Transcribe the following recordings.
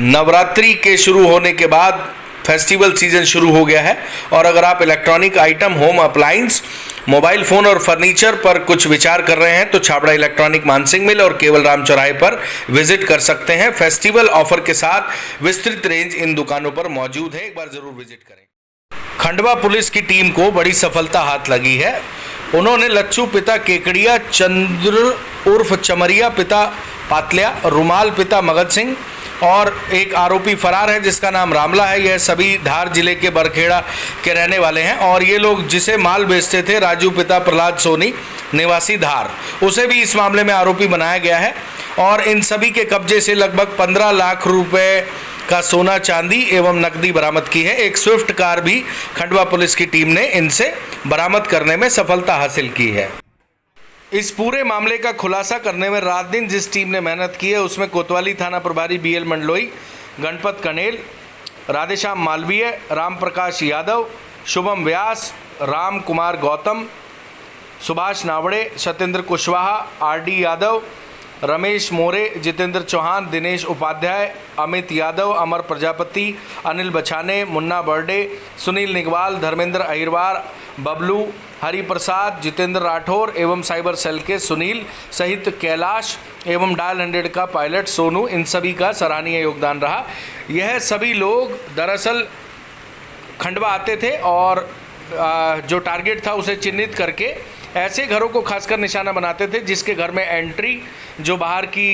नवरात्रि के शुरू होने के बाद फेस्टिवल सीजन शुरू हो गया है और अगर आप electronic item, home appliance, mobile phone और फर्नीचर पर कुछ विचार कर रहे हैं तो छाबड़ा इलेक्ट्रॉनिक मानसिंह मिल और केवल राम चौराहे पर विजिट कर सकते हैं। फेस्टिवल ऑफर के साथ विस्तृत रेंज इन दुकानों पर मौजूद है, एक बार ज़रूर विजिट करें। खंडवा पुलिस की टीम को बड़ी सफलता हाथ लगी है। उन्होंने लच्छू पिता केकड़िया, चंद्र उर्फ चमरिया पिता पातलिया, रुमाल पिता मगध सिंह और एक आरोपी फरार है जिसका नाम रामला है। यह सभी धार जिले के बरखेड़ा के रहने वाले हैं और ये लोग जिसे माल बेचते थे, राजू पिता प्रहलाद सोनी निवासी धार, उसे भी इस मामले में आरोपी बनाया गया है और इन सभी के कब्जे से लगभग 15 लाख रुपए का सोना चांदी एवं नकदी बरामद की है। एक स्विफ्ट कार भी खंडवा पुलिस की टीम ने इनसे बरामद करने में सफलता हासिल की है। इस पूरे मामले का खुलासा करने में रात दिन जिस टीम ने मेहनत की है उसमें कोतवाली थाना प्रभारी BL मंडलोई, गणपत कनेल, राधेश्याम मालवीय, राम प्रकाश यादव, शुभम व्यास, राम कुमार गौतम, सुभाष नावड़े, सत्येंद्र कुशवाहा, RD यादव, रमेश मोरे, जितेंद्र चौहान, दिनेश उपाध्याय, अमित यादव, अमर प्रजापति, अनिल बछाने, मुन्ना बर्डे, सुनील निगवाल, धर्मेंद्र अहिरवार, बबलू, हरिप्रसाद, जितेंद्र राठौर एवं साइबर सेल के सुनील सहित कैलाश एवं डायल 100 का पायलट सोनू, इन सभी का सराहनीय योगदान रहा। यह सभी लोग दरअसल खंडवा आते थे और जो टारगेट था उसे चिन्हित करके ऐसे घरों को खासकर निशाना बनाते थे जिसके घर में एंट्री, जो बाहर की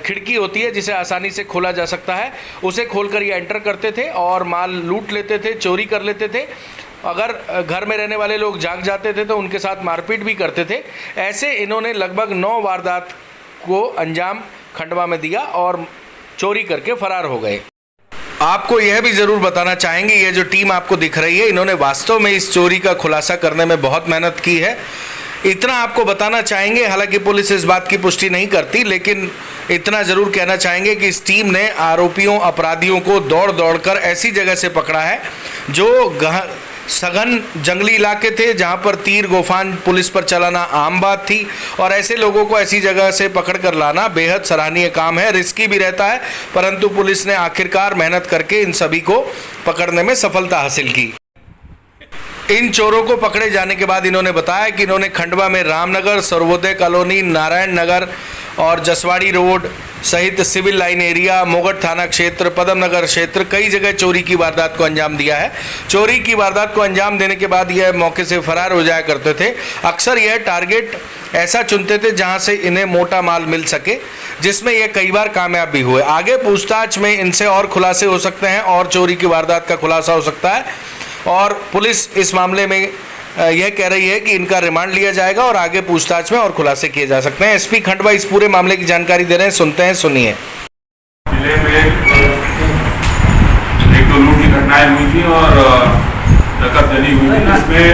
खिड़की होती है जिसे आसानी से खोला जा सकता है, उसे खोलकर ये एंटर करते थे और माल लूट लेते थे, चोरी कर लेते थे। अगर घर में रहने वाले लोग जाग जाते थे तो उनके साथ मारपीट भी करते थे। ऐसे इन्होंने लगभग 9 वारदात को अंजाम खंडवा में दिया और चोरी करके फरार हो गए। आपको यह भी ज़रूर बताना चाहेंगे, ये जो टीम आपको दिख रही है, इन्होंने वास्तव में इस चोरी का खुलासा करने में बहुत मेहनत की है। इतना आपको बताना चाहेंगे, हालांकि पुलिस इस बात की पुष्टि नहीं करती, लेकिन इतना ज़रूर कहना चाहेंगे कि इस टीम ने आरोपियों, अपराधियों को दौड़ दौड़ कर ऐसी जगह से पकड़ा है जो सघन जंगली इलाके थे, जहां पर तीर गोफान पुलिस पर चलाना आम बात थी और ऐसे लोगों को ऐसी जगह से पकड़ कर लाना बेहद सराहनीय काम है। रिस्की भी रहता है, परंतु पुलिस ने आखिरकार मेहनत करके इन सभी को पकड़ने में सफलता हासिल की। इन चोरों को पकड़े जाने के बाद इन्होंने बताया कि इन्होंने खंडवा में रामनगर, सर्वोदय कॉलोनी, नारायण नगर और जसवाड़ी रोड सहित सिविल लाइन एरिया, मोगट थाना क्षेत्र, पदम नगर क्षेत्र, कई जगह चोरी की वारदात को अंजाम दिया है। चोरी की वारदात को अंजाम देने के बाद यह मौके से फरार हो जाया करते थे। अक्सर यह टारगेट ऐसा चुनते थे जहां से इन्हें मोटा माल मिल सके, जिसमें यह कई बार कामयाब भी हुए। आगे पूछताछ में इनसे और खुलासे हो सकते हैं और चोरी की वारदात का खुलासा हो सकता है और पुलिस इस मामले में यह कह रही है कि इनका रिमांड लिया जाएगा और आगे पूछताछ में और खुलासे किए जा सकते हैं। SP खंडवा इस पूरे मामले की जानकारी दे रहे हैं, सुनते हैं, सुनिए। जिले में एक दो लूट की घटनाएं हुई थी और रकम जली हुई थी, जिसमें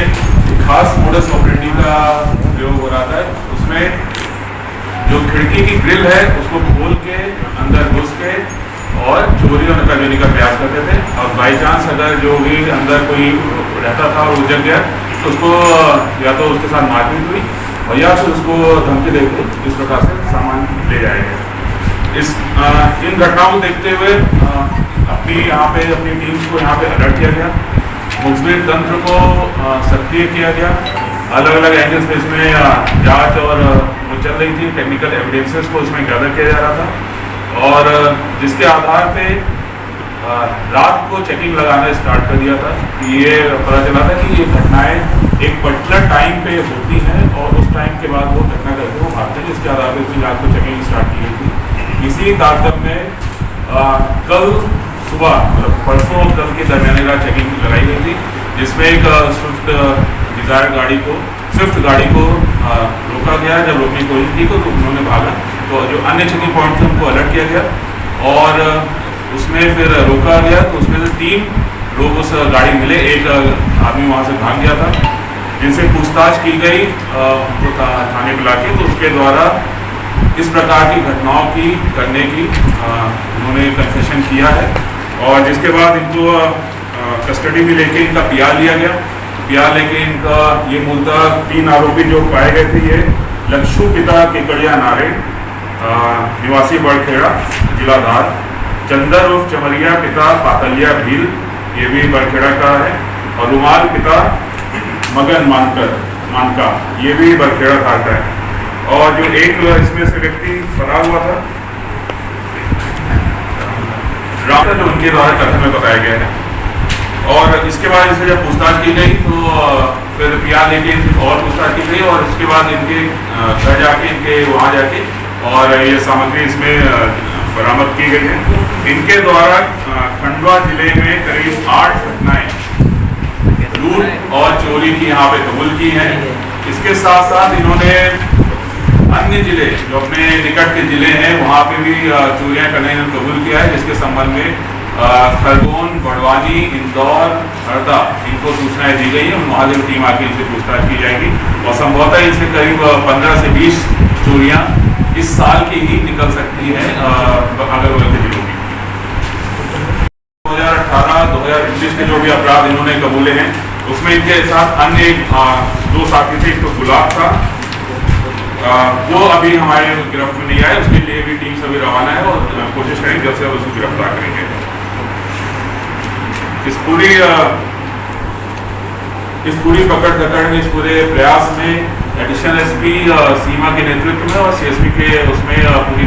खास मोडस ऑपरेंडी का प्रयोग हो रहा था। उसमें जो खिड़की की ग्रिल है उसको खोल के अंदर घुस के और चोरी और नकाबंदी का प्रयास करते थे और बाई चांस अगर जो भी अंदर कोई रहता था और उजड़ गया तो उसको या तो उसके साथ मारपीट हुई और या फिर उसको धमकी देकर इस प्रकार से सामान ले जाया गया। इन घटनाओं को देखते हुए अपनी टीम्स को यहाँ पे अलर्ट किया गया, मुखबिर तंत्र को सक्रिय किया गया। अलग अलग एंगल्स में इसमें जांच और वो चल रही थी, टेक्निकल एविडेंसेस को इसमें गैदर किया जा रहा था और जिसके आधार पे रात को चेकिंग लगाना स्टार्ट कर दिया था। ये पता चला था कि ये घटनाएं एक पर्टिकुलर टाइम पे होती हैं और उस टाइम के बाद वो घटना करके वो भागते हैं, जिसके आधार पर रात को चेकिंग स्टार्ट की गई थी। इसी तारतम्य में कल सुबह मतलब परसों कल के दरमियान रात चेकिंग लगाई गई थी, जिसमें एक स्विफ्ट गाड़ी को रोका गया। जब रोकने की कोशिश की तो उन्होंने भागा, तो जो अन्य चेकिंग पॉइंट थे उनको अलर्ट किया गया और उसमें फिर रोका गया। तो उसमें से 3 लोग उस गाड़ी मिले, एक आदमी वहाँ से भाग गया था, जिनसे पूछताछ की गई उनको थाने बुला के, तो उसके द्वारा इस प्रकार की घटनाओं की करने की उन्होंने कन्फेशन किया है और जिसके बाद इनको कस्टडी में लेके इनका PR लिया गया। PR लेके इनका ये मूलतः 3 आरोपी जो पाए गए थे, ये लच्छू पिता केकड़िया नारायण निवासी बड़खेड़ा जिला धार, चंदर उर्फ चमरिया पिता पातलिया भील, ये भी बरखेड़ा का है, और रुमाल पिता मगन मानका, ये भी बरखेड़ा थाल का है। और जो एक इसमें से व्यक्ति फरार हुआ था राम, जो उनके द्वारा कथन में बताया गया है। और इसके बाद इनसे जब पूछताछ की गई तो फिर PR लेके इनसे और पूछताछ की गई, और इसके बाद इनके घर जाके इनके वहाँ जाके और ये सामग्री इसमें बरामद की गई है। इनके द्वारा खंडवा जिले में करीब 8 घटनाएं लूट और चोरी की यहाँ पे कबूल की हैं। इसके साथ साथ इन्होंने अन्य जिले जो अपने निकट के जिले हैं वहाँ पे भी चोरियां करने का कबूल किया है, जिसके संबंध में खरगोन, बड़वानी, इंदौर, हरदा इनको सूचनाएं दी गई हैं। वहाँ से टीम आके इनसे पूछताछ की जाएगी और संभवतः इनसे करीब 15 से 20 चोरियां इस साल की ही निकल सकती है अगल बगल के जिलों की। 2018-2019 के जो भी अपराध इन्होंने कबूले हैं उसमें इनके साथ अन्य 2 साथी थे। एक तो गुलाब था, वो अभी हमारे गिरफ्त में नहीं आए, उसके लिए भी टीम सभी रवाना है और कोशिश करेंगे जल्द से जल्द उसको गिरफ्तार करेंगे। इस पूरी पकड़ में, इस पूरे प्रयास में एडिशनल SP सीमा के नेतृत्व में और CSP के उसमें पूरी